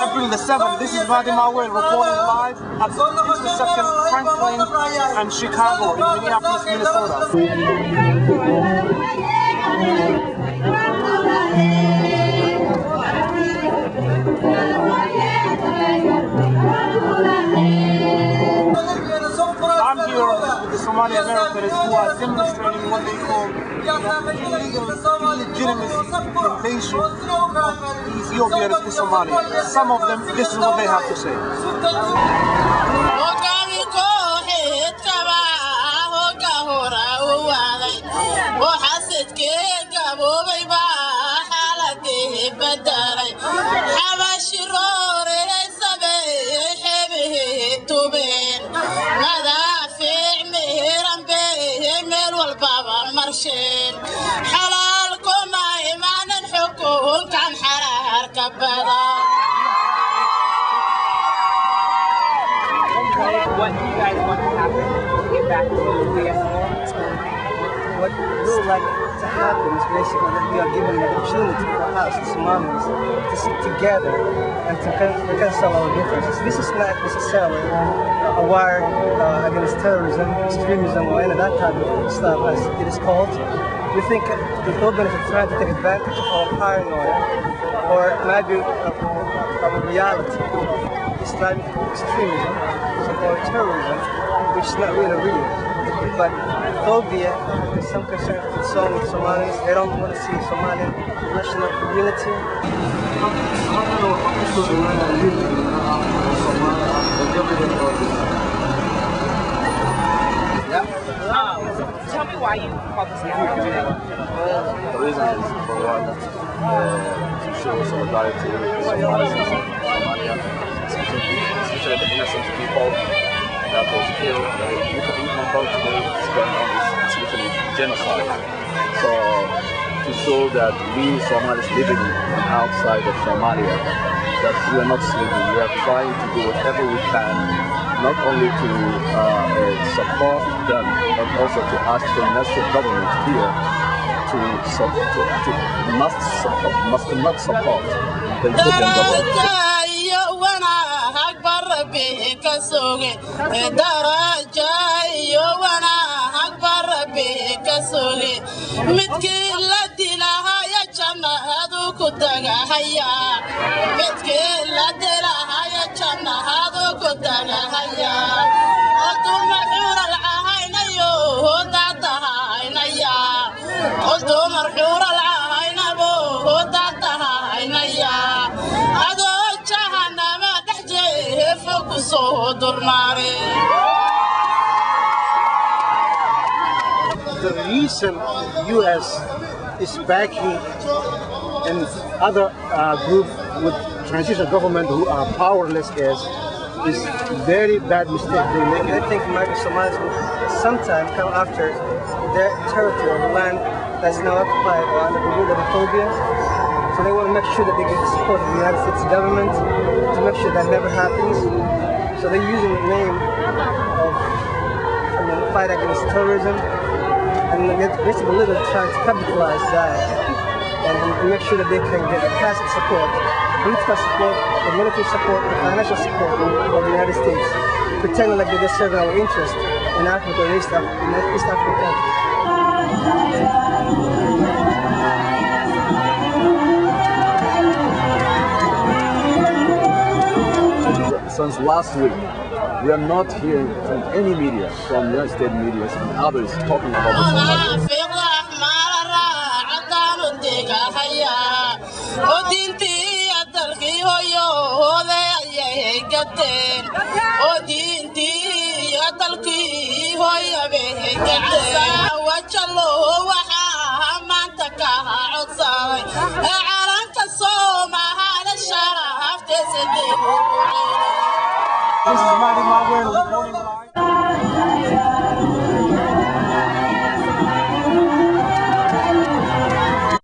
April the 7th, this is Mahdy Maaweel reporting live at the intersection Franklin and Chicago in Minneapolis, Minnesota. I'm here with the Somali-Americans who are demonstrating what they call illegitimate invasion of Ethiopians to Somalia. Some of them, this is what they have to say. What do you guys want to happen to get back to the What we would like to happen is basically that we are given the opportunity for us, the Somalis, to sit together and to reconcile our differences. This is not necessarily a war against terrorism, extremism, or any of that type of stuff, as it is called. We think the government is trying to take advantage of our paranoia, or maybe of reality, Islamic extremism or terrorism, which is not really real. But phobia is some concern with Somalis. They don't want to see Somalian national unity. Tell me why you called this gathering today. The reason is for one, to show solidarity with Somalis and Somalia, especially the innocent people that was killed. Even about today, what's going on is literally genocide. So to show that we Somalis living outside of Somalia, that we are not sleeping, we are trying to do whatever we can, not only to support them, but also to ask the national government here must not support the Ethiopian government. The reason U.S. is backing and other group with transitional government who are powerless is very bad mistake they make. I think Somalis will sometime come after their territory, the land that's now occupied or under the rule of Ethiopia. So they want to make sure that they get the support of the United States government to make sure that never happens. So they're using the name of the fight against terrorism, and they're basically literally trying to capitalize that and make sure that they can get the passive support, political support, the military support, the financial support of the United States, pretending like they're just serving our interest in Africa and East African countries. Since last week, we are not hearing from any media, from United States media and others talking about the Somalia. This is Mahdy Maaweel reporting live.